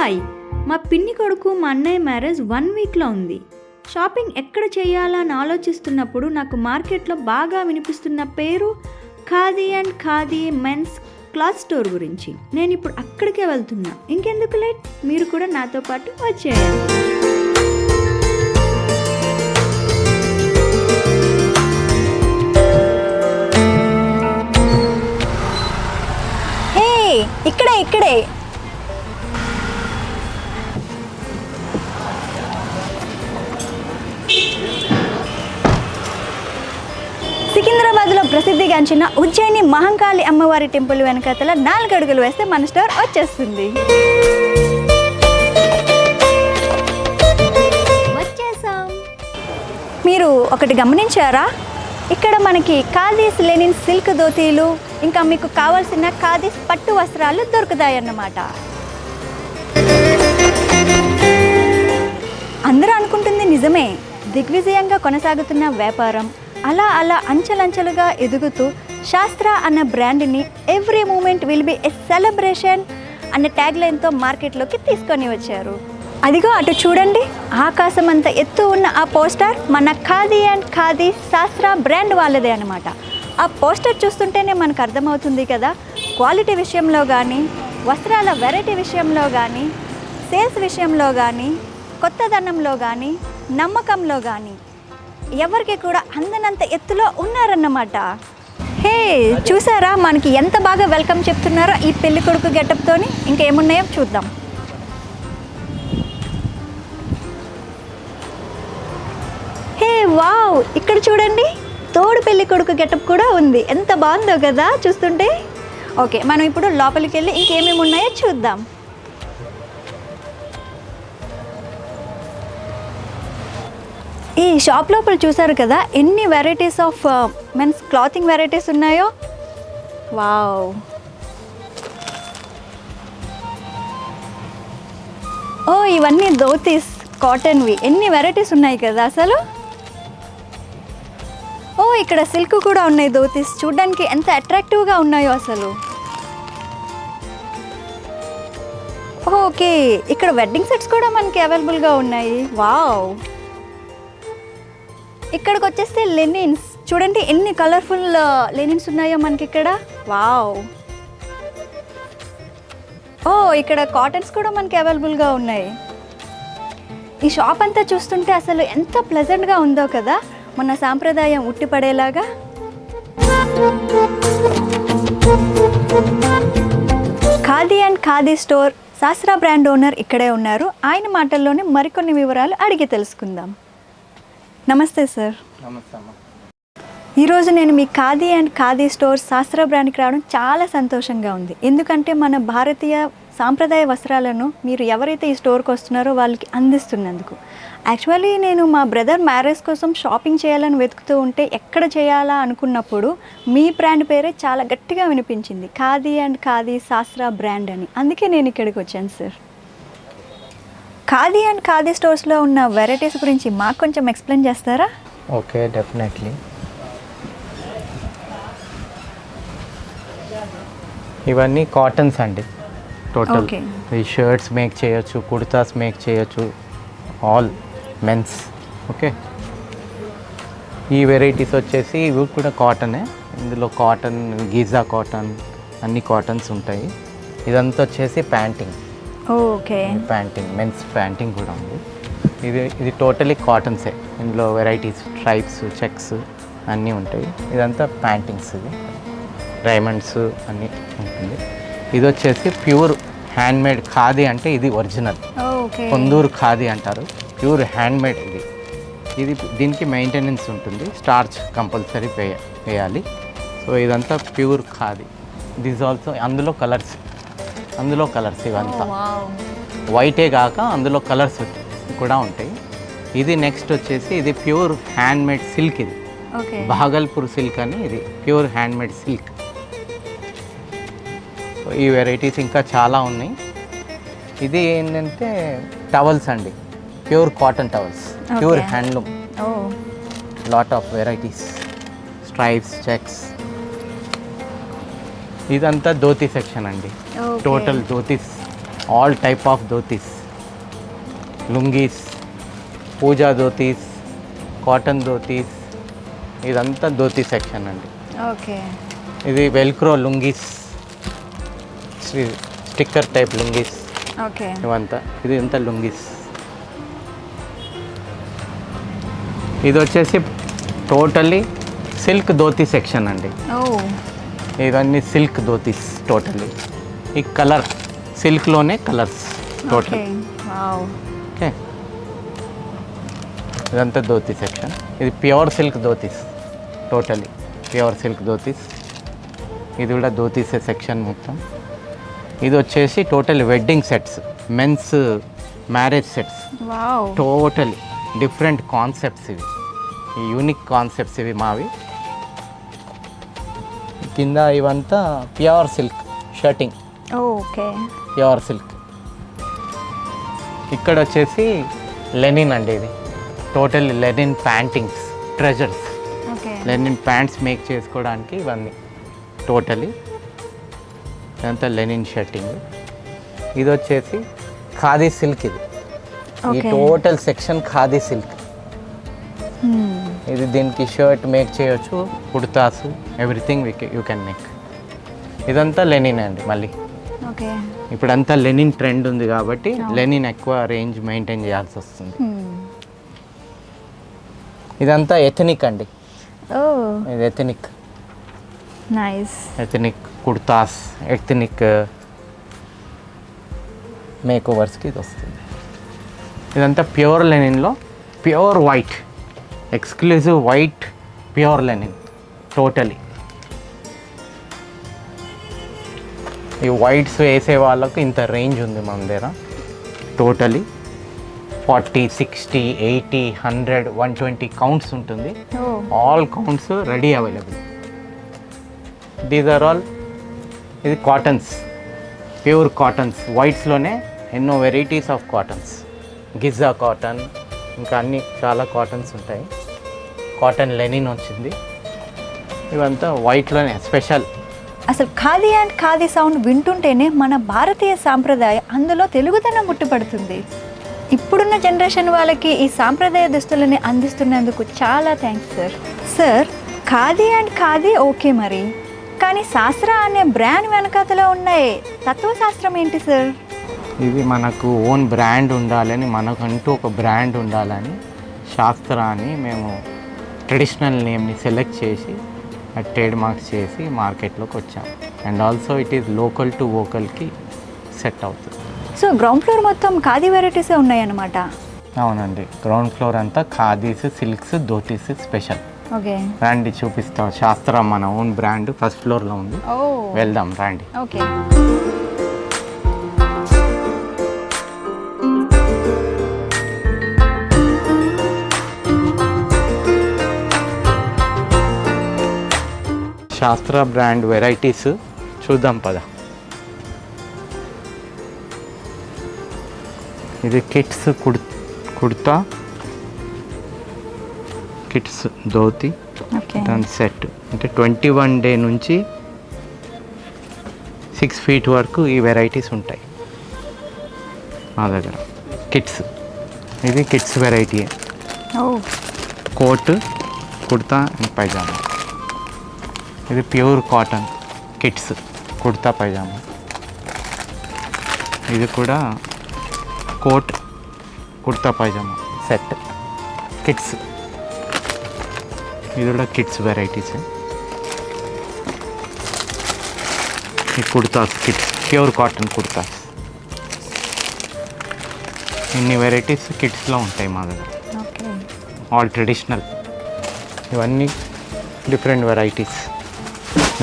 Hi, మా పిన్ని కొడుకు మా అన్నయ్య మ్యారేజ్ 1 వీక్లో ఉంది. షాపింగ్ ఎక్కడ చేయాలా అని ఆలోచిస్తున్నప్పుడు నాకు మార్కెట్లో బాగా వినిపిస్తున్న పేరు Khadi and Khadi men's cloth store గురించి. నేను ఇప్పుడు అక్కడికే వెళ్తున్నా. ఇంకెందుకు లేట్, మీరు కూడా నాతో పాటు వచ్చేయండి. ఇక్కడే సికింద్రాబాద్లో ప్రసిద్ధిగాంచిన ఉజ్జయిని మహంకాళి అమ్మవారి టెంపుల్ వెనకాతల 4 అడుగులు వేస్తే మన స్టోర్ వచ్చేస్తుంది. వచ్చేసాం. మీరు ఒకటి గమనించారా? ఇక్కడ మనకి ఖాదీస్ లెనిన్ సిల్క్ ధోతీలు, ఇంకా మీకు కావాల్సిన ఖాదీస్ పట్టు వస్త్రాలు దొరుకుతాయన్నమాట. అందరూ అనుకుంటుంది నిజమే. దిగ్విజయంగా కొనసాగుతున్న వ్యాపారం అలా అంచెలంచెలుగా ఎదుగుతూ శాస్త్ర అన్న బ్రాండ్ని every moment will be a celebration అన్న ట్యాగ్లైన్తో మార్కెట్లోకి తీసుకొని వచ్చారు. అదిగో అటు చూడండి, ఆకాశం అంత ఎత్తు ఉన్న ఆ పోస్టర్ మన ఖాదీ అండ్ ఖాదీ శాస్త్ర బ్రాండ్ వాళ్ళదే అనమాట. ఆ పోస్టర్ చూస్తుంటేనే మనకు అర్థమవుతుంది కదా, క్వాలిటీ విషయంలో కానీ, వస్త్రాల వెరైటీ విషయంలో కానీ, సేల్స్ విషయంలో కానీ, కొత్తదనంలో కానీ, నమ్మకంలో కానీ ఎవరికి కూడా అందనంత ఎత్తులో ఉన్నారన్నమాట. హే, చూసారా మనకి ఎంత బాగా వెల్కమ్ చెప్తున్నారో ఈ పెళ్లి కొడుకు గెటప్తోని. ఇంకేమున్నాయో చూద్దాం. హే వావ్, ఇక్కడ చూడండి, తోడు పెళ్లి కొడుకు గెటప్ కూడా ఉంది. ఎంత బాగుందో కదా చూస్తుంటే. ఓకే, మనం ఇప్పుడు లోపలికి వెళ్ళి ఇంకేమేమి ఉన్నాయో చూద్దాం. ఈ షాప్ లోపల చూసారు కదా ఎన్ని varieties of men's clothing varieties ఉన్నాయో. వావ్, ఓ ఇవన్నీ ధోతీస్ కాటన్వి. ఎన్ని వెరైటీస్ ఉన్నాయి కదా అసలు. ఓ ఇక్కడ సిల్క్ కూడా ఉన్నాయి ధోతీస్. చూడడానికి ఎంత అట్రాక్టివ్గా ఉన్నాయో అసలు. ఓకే, ఇక్కడ వెడ్డింగ్ సెట్స్ కూడా మనకి అవైలబుల్గా ఉన్నాయి. వావ్, ఇక్కడికి వచ్చేస్తే లెనిన్స్ చూడండి, ఎన్ని కలర్ఫుల్ లెనిన్స్ ఉన్నాయో మనకి ఇక్కడ. వావ్, ఓ ఇక్కడ కాటన్స్ కూడా మనకి అవైలబుల్గా ఉన్నాయి. ఈ షాప్ అంతా చూస్తుంటే అసలు ఎంత ప్లెజెంట్గా ఉందో కదా, మన సాంప్రదాయం ఉట్టిపడేలాగా. Khadi and khadi store Shastra brand owner ఇక్కడే ఉన్నారు. ఆయన మాటల్లోనే మరికొన్ని వివరాలు అడిగి తెలుసుకుందాం. నమస్తే సార్. నమస్తే అమ్మ. ఈరోజు నేను మీ ఖాదీ అండ్ ఖాదీ స్టోర్ శాస్త్ర బ్రాండ్కి రావడం చాలా సంతోషంగా ఉంది. ఎందుకంటే మన భారతీయ సాంప్రదాయ వస్త్రాలను మీరు ఎవరైతే ఈ స్టోర్కి వస్తున్నారో వాళ్ళకి అందిస్తున్నందుకు. యాక్చువల్లీ నేను మా బ్రదర్ మ్యారేజ్ కోసం షాపింగ్ చేయాలని వెతుకుతూ ఉంటే ఎక్కడ చేయాలా అనుకున్నప్పుడు మీ బ్రాండ్ పేరే చాలా గట్టిగా వినిపించింది, ఖాదీ అండ్ ఖాదీ శాస్త్ర బ్రాండ్ అని. అందుకే నేను ఇక్కడికి వచ్చాను సార్. ఖాదీ అండ్ ఖాదీ స్టోర్స్లో ఉన్న వెరైటీస్ గురించి మాకు కొంచెం ఎక్స్ప్లెయిన్ చేస్తారా? Okay, definitely. ఇవన్నీ కాటన్స్ అండి టోటల్. ఈ షర్ట్స్ మేక్ చేయొచ్చు, కుర్తాస్ మేక్ చేయొచ్చు, ఆల్ మెన్స్. ఓకే, ఈ వెరైటీస్ వచ్చేసి ఇవి కూడా కాటనే. ఇందులో కాటన్, గీజా కాటన్, అన్ని కాటన్స్ ఉంటాయి. ఇదంతా వచ్చేసి panting. Okay, panting, men's panting కూడా ఉంది. ఇది టోటలీ కాటన్సే. ఇందులో వెరైటీస్, స్ట్రైప్స్, చెక్స్ అన్నీ ఉంటాయి. ఇదంతా ప్యాంటింగ్స్, ఇది డైమండ్స్ అన్నీ ఉంటుంది. ఇది వచ్చేసి ప్యూర్ హ్యాండ్మేడ్ ఖాదీ. అంటే ఇది ఒరిజినల్ కొందూరు ఖాదీ అంటారు. ప్యూర్ హ్యాండ్మేడ్ ఇది దీనికి మెయింటెనెన్స్ ఉంటుంది. స్టార్చ్ కంపల్సరీ వేయాలి. సో ఇదంతా ప్యూర్ ఖాదీ. దిస్ ఆల్సో అందులో కలర్స్ ఇవంతా వైటే కాక అందులో కలర్స్ కూడా ఉంటాయి. ఇది నెక్స్ట్ వచ్చేసి ఇది ప్యూర్ హ్యాండ్మేడ్ సిల్క్. ఇది భాగల్పూర్ సిల్క్ అని, ఇది ప్యూర్ హ్యాండ్మేడ్ సిల్క్. ఈ వెరైటీస్ ఇంకా చాలా ఉన్నాయి. ఇది ఏంటంటే టవల్స్ అండి, pure cotton towels, pure handloom. Lot of varieties, stripes, checks. ఇదంతా ధోతీ సెక్షన్ అండి. Total dhotis all type of dhotis, lungis, puja dhotis, cotton dhotis, ఇదంతా ధోతీ సెక్షన్ అండి. ఓకే. ఇది velcro lungis, sticker type lungis, okay. ఇది అంతా లుంగీస్. ఇది వచ్చేసి టోటల్లీ సిల్క్ ధోతీ సెక్షన్ అండి. ఓ, ఇవన్నీ సిల్క్ ధోతీస్ టోటల్లీ. ఈ కలర్ సిల్క్లోనే colours total. Okay. Wow. Okay, ఇదంతా ధోతీ సెక్షన్. ఇది pure silk dhotis, totally pure silk dhotis. ఇది కూడా ధోతీసే సెక్షన్ మొత్తం. ఇది వచ్చేసి total wedding sets, men's marriage sets, wow. Totally different concepts ఇవి, యూనిక్ కాన్సెప్ట్స్ ఇవి మావి. కింద ఇవంతా pure silk shirting, okay. Pure silk. ఇక్కడ వచ్చేసి లెనిన్ అండి, ఇది total linen pantings, trousers, okay. Linen pants make చేసుకోవడానికి ఇవన్నీ టోటలీ. ఇదంతా లెనిన్ షర్టింగ్. ఇది వచ్చేసి ఖాదీ సిల్క్. ఇది ఈ Okay. Total section khadi silk. ఇది దీనికి షర్ట్ మేక్ చేయొచ్చు, kurtas, everything you can make. ఇదంతా లెనిన్ అండి. మళ్ళీ ఓకే. ఇప్పుడంతా లెనిన్ ట్రెండ్ ఉంది కాబట్టి లెనిన్ ఎక్కువ రేంజ్ మెయింటైన్ చేయాల్సి వస్తుంది. ఇదంతా ఎథనిక్ అండి. ఓ, ఇది ethnic, nice. Ethnic kurtas, ethnic make ఓవర్స్కి ఇది వస్తుంది. ఇదంతా ప్యూర్ లెనిన్లో pure white, exclusive white pure linen totally. ఈ వైట్స్ వేసే వాళ్ళకు ఇంత రేంజ్ ఉంది మన దగ్గర. టోటలీ 40, 60, 80, 100, 120 కౌంట్స్ ఉంటుంది. ఓ, all counts ready available. These are all. ఇది కాటన్స్, ప్యూర్ కాటన్స్. వైట్స్లోనే ఎన్నో varieties of cottons, Giza cotton, ఇంకా అన్ని చాలా కాటన్స్ ఉంటాయి. కాటన్ లెనిన్ వచ్చింది. ఇవంతా వైట్లోనే స్పెషల్. అసలు ఖాదీ అండ్ ఖాదీ సౌండ్ వింటుంటేనే మన భారతీయ సాంప్రదాయం, అందులో తెలుగుతనం ముట్టుపడుతుంది. ఇప్పుడున్న జనరేషన్ వాళ్ళకి ఈ సాంప్రదాయ దుస్తులని అందిస్తున్నందుకు చాలా thanks sir. Sir, Khadi and khadi okay మరి, కానీ శాస్త్ర అనే బ్రాండ్ వెనకాతలో ఉన్నాయి తత్వశాస్త్రం ఏంటి సార్? ఇది మనకు ఓన్ బ్రాండ్ ఉండాలని, మనకంటూ ఒక బ్రాండ్ ఉండాలని శాస్త్ర అని మేము ట్రెడిషనల్ నేమ్ని సెలెక్ట్ చేసి ట్రేడ్ మార్క్స్ చేసి మార్కెట్లోకి వచ్చాం. And also it is local to వోకల్కి సెట్ అవుతుంది. సో గ్రౌండ్ ఫ్లోర్ మొత్తం ఖాదీ వెరైటీసే ఉన్నాయన్నమాట. అవునండి, గ్రౌండ్ ఫ్లోర్ అంతా khadis, silks, dhotis special. Okay. రండి చూపిస్తాం. శాస్త్ర మన ఓన్ బ్రాండ్ ఫస్ట్ ఫ్లోర్లో ఉంది. ఓ, వెళ్దాం రండి. ఓకే. శాస్త్ర బ్రాండ్ వెరైటీస్ చూద్దాం పద. ఇది kids kurta, kids dhoti, okay. దాని సెట్. అంటే 21 డే నుంచి 6 feet వరకు ఈ వెరైటీస్ ఉంటాయి మా దగ్గర. కిడ్స్, ఇది కిడ్స్ వెరైటీ. ఓ, కోట్, కుర్తా అండ్ పైజామా. ఇది pure cotton kids kurta pyjama. ఇది కూడా coat, kurta pyjama set kids. ఇది కూడా కిడ్స్ వెరైటీస్. ఈ kurtas kids, pure cotton kurtas. ఇన్ని వెరైటీస్ కిడ్స్లో ఉంటాయి మా దగ్గర. ఓకే. All traditional. ఇవన్నీ డిఫరెంట్ వెరైటీస్.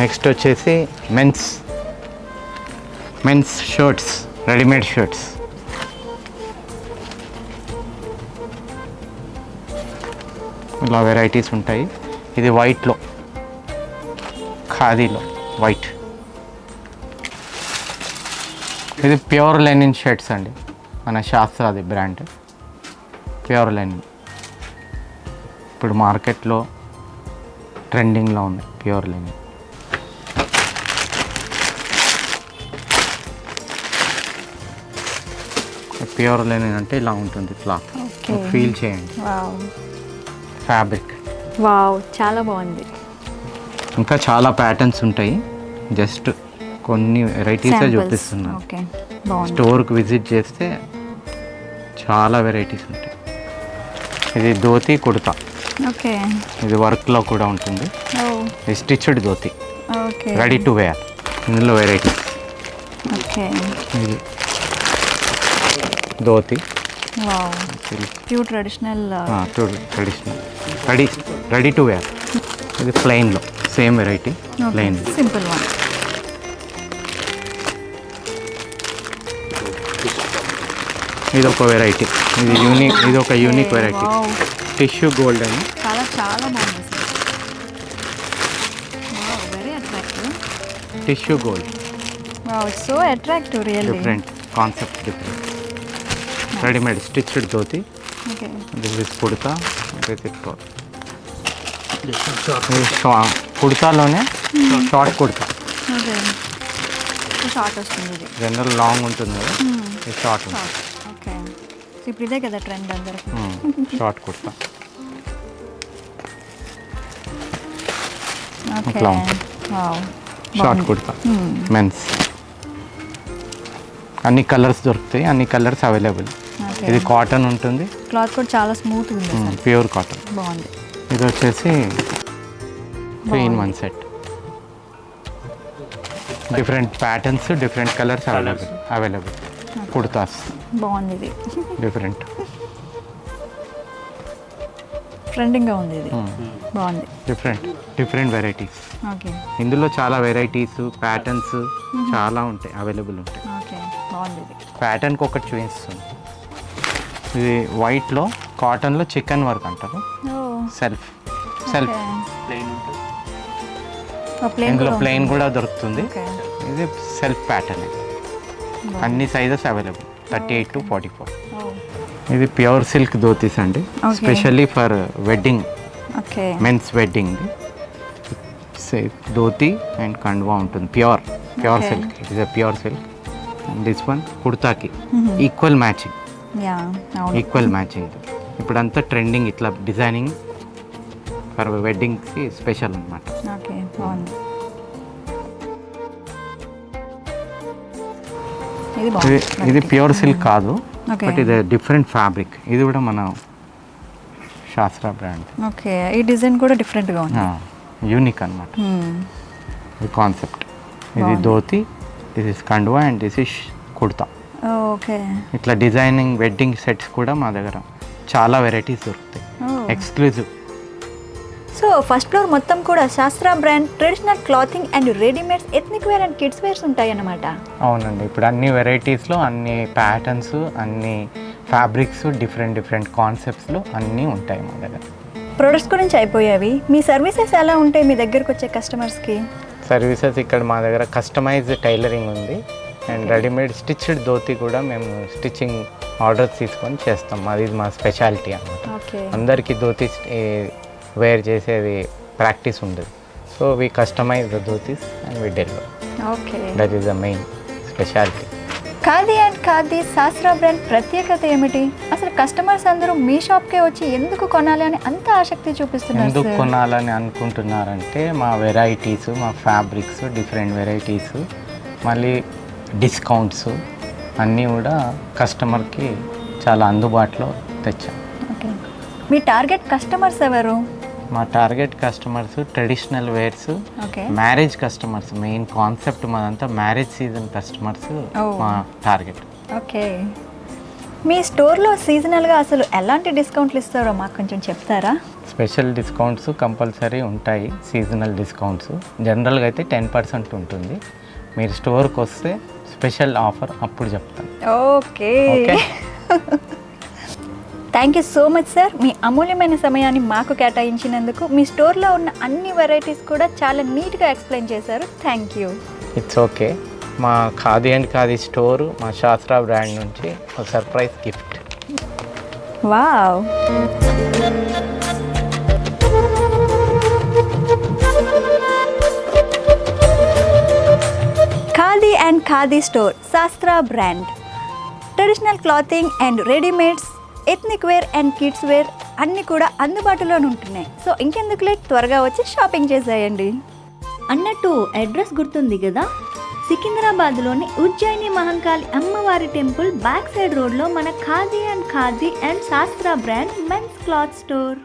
నెక్స్ట్ వచ్చేసి మెన్స్ షర్ట్స్, రెడీమేడ్ షర్ట్స్. ఇలా వెరైటీస్ ఉంటాయి. ఇది వైట్లో, ఖాదీలో వైట్. ఇది ప్యూర్ లెనిన్ షర్ట్స్ అండి, మన శాస్త్రాది బ్రాండ్. ప్యూర్ లెనిన్ ఇప్పుడు మార్కెట్లో ట్రెండింగ్లో ఉంది ప్యూర్ లెనిన్. ప్యూర్ లెనిన్ అంటే ఇలా ఉంటుంది క్లాత్. ఓకే. ఫీల్ చేయండి వావ్ ఫ్యాబ్రిక్. వావ్ చాలా బాగుంది. ఇంకా చాలా ప్యాటర్న్స్ ఉంటాయి, జస్ట్ కొన్ని వెరైటీసే Samples. చూపిస్తున్నాను. ఓకే బాగుంది. స్టోర్కి విజిట్ చేస్తే చాలా వెరైటీస్ ఉంటాయి. ఇది ధోతి కుర్తా, ఓకే. ఇది వర్క్లో కూడా ఉంటుంది. ఓ ఇది stitched dhoti, okay. Ready to wear. ఇందులో వెరైటీస్. ఓకే. ఇది dhoti wow pure traditional. Traditional, ready to wear. ఇది ప్లెయిన్లో same variety, plain. Simple one. ఇది ఒక వెరైటీ, ఇది ఒక unique variety. Wow tissue gold అని. చాలా చాలా బాగుంది sir. Wow very attractive. Tissue gold, wow so attractive really. Different concept, different. Readymade stitched dhoti. Okay. This is kurta. కుర్తాలోనే షార్ట్ కుర్తా. ఓకే షార్ట్ వస్తుంది ఇది. జనరల్ లాంగ్ ఉంటుంది కదా, ఇది షార్ట్ ఉంటుంది. ఓకే సో ఇప్పుడు ఇదే కదా ట్రెండ్ అందరికి. షార్ట్ కుర్తా. ఓకే ఇట్లా ఉంటుంది. Wow short kurta men's. అన్ని కలర్స్ దొరుకుతాయి, అన్ని కలర్స్ అవైలబుల్. ఓకే. ఇది కాటన్ ఉంటుంది, క్లాత్ కూడా చాలా స్మూత్ ఉంది సార్. Pure cotton. బాగుంది. ఇది వచ్చేసి 3-in-1 set. Different patterns, different colours available. Kurtas బాగుంది ఇది. డిఫరెంట్, ట్రెండింగ్గా ఉంది ఇది. బాగుంది. Different varieties. ఓకే ఇందులో చాలా వెరైటీస్, ప్యాటర్న్స్ చాలా ఉంటాయి, అవైలబుల్ ఉంటాయి. ఓకే బాగుంది ఇది. ప్యాటర్న్కి ఒకటి చూపిస్తుంది. ఇది వైట్లో, కాటన్లో చికెన్ వర్క్ అంటారు. సెల్ఫ్ ఇందులో ప్లెయిన్ కూడా దొరుకుతుంది. ఓకే ఇది సెల్ఫ్ ప్యాటర్న్. అన్ని సైజెస్ అవైలబుల్, 38 to 44. ఇది ప్యూర్ సిల్క్ ధోతీస్ అండి, Okay. Specially for wedding, okay men's wedding. Dhoti and కండువా ఉంటుంది, pure Okay. Silk. It is a pure silk. This one కుర్తాకి ఈక్వల్ మ్యాచింగ్. యా అవును. Equal matching. ఇప్పుడంతా trending ఇట్లా designing for వెడ్డింగ్కి special అనమాట. ఓకే బాగుంది. ఇది బాగుంది. ఇది ప్యూర్ సిల్క్ కాదు, ఓకే బట్ ఇది డిఫరెంట్ ఫ్యాబ్రిక్. ఇది కూడా మన శాస్త్ర బ్రాండ్. ఓకే ఈ డిజైన్ కూడా డిఫరెంట్గా ఉంది. యూనిక్ అనమాట Hmm. ఈ కాన్సెప్ట్. ఇది బాగుంది. ధోతి, దిస్ ఇస్ కండువా and this is kurta. Okay ఇట్లా డిజైనింగ్ వెడ్డింగ్ సెట్స్ కూడా మా దగ్గర చాలా వెరైటీస్ దొరుకుతాయి, ఎక్స్క్లూజివ్. సో ఫస్ట్ ఫ్లోర్ మొత్తం కూడా Shastra brand traditional clothing and readymades, ethnic wear and kids wears ఉంటాయి అన్నమాట. అవునండి, ఇప్పుడు అన్ని వెరైటీస్లో అన్ని ప్యాటర్న్స్, అన్ని ఫ్యాబ్రిక్స్, డిఫరెంట్ కాన్సెప్ట్స్లో అన్నీ ఉంటాయి మా దగ్గర. ప్రొడక్ట్స్ గురించి అయిపోయావి, మీ సర్వీసెస్ ఎలా ఉంటాయి మీ దగ్గరకు వచ్చే కస్టమర్స్కి? సర్వీసెస్ ఇక్కడ మా దగ్గర కస్టమైజ్డ్ టైలరింగ్ ఉంది, అండ్ రెడీమేడ్ స్టిచ్డ్ ధోతి కూడా మేము స్టిచ్చింగ్ ఆర్డర్స్ తీసుకొని చేస్తాం. అది మా స్పెషాలిటీ అన్నమాట. ఓకే అందరికీ ధోతి వేర్ చేసేది ప్రాక్టీస్ ఉండదు, so we customise the dhotis and we deliver. Okay that is the main speciality. Khadi and Khadi Shastra brand ప్రత్యేకత ఏమిటి? అసలు కస్టమర్స్ అందరూ మీ షాప్కే వచ్చి ఎందుకు కొనాలి అని అంత ఆసక్తి చూపిస్తున్నారు ఎందుకు సార్? కొనాలని అనుకుంటున్నారంటే మా వెరైటీస్, మా ఫ్యాబ్రిక్స్, డిఫరెంట్ వెరైటీస్, మళ్ళీ డిస్కౌంట్స్ అన్నీ కూడా కస్టమర్కి చాలా అందుబాటులో తెచ్చాం. ఓకే మీ టార్గెట్ కస్టమర్స్ ఎవరు? మా target customers traditional wears, okay marriage customers. Main concept మాదంతా మ్యారేజ్ సీజన్ కస్టమర్స్ మా టార్గెట్. ఓకే మీ స్టోర్లో సీజనల్గా అసలు ఎలాంటి డిస్కౌంట్లు ఇస్తారో మాకు కొంచెం చెప్తారా? స్పెషల్ డిస్కౌంట్స్ కంపల్సరీ ఉంటాయి, సీజనల్ డిస్కౌంట్స్. జనరల్గా అయితే 10% ఉంటుంది. మీరు స్టోర్కి వస్తే స్పెషల్ ఆఫర్ అప్పుడు చెప్తాను. Okay okay. Thank you so much sir, మీ అమూల్యమైన సమయాన్ని మాకు కేటాయించినందుకు. మీ స్టోర్లో ఉన్న అన్ని వెరైటీస్ కూడా చాలా నీట్గా ఎక్స్ప్లెయిన్ చేశారు. Thank you. It's okay. మా ఖాదీ అండ్ ఖాదీ స్టోర్ మా శాస్త్ర బ్రాండ్ నుంచి ఒక surprise gift. Wow khadi and khadi store Shastra brand. Traditional clothing and readymades, ethnic wear and kids wear అన్నీ కూడా అందుబాటులో ఉంటున్నాయి. సో ఇంకెందుకు లేట్, త్వరగా వచ్చి షాపింగ్ చేసేయండి. అన్నట్టు అడ్రస్ గుర్తుంది కదా, సికింద్రాబాద్లోని ఉజ్జయిని మహంకాళి అమ్మవారి టెంపుల్ బ్యాక్ సైడ్ రోడ్లో మన ఖాదీ అండ్ శాస్త్ర బ్రాండ్ మెన్స్ క్లాత్ స్టోర్.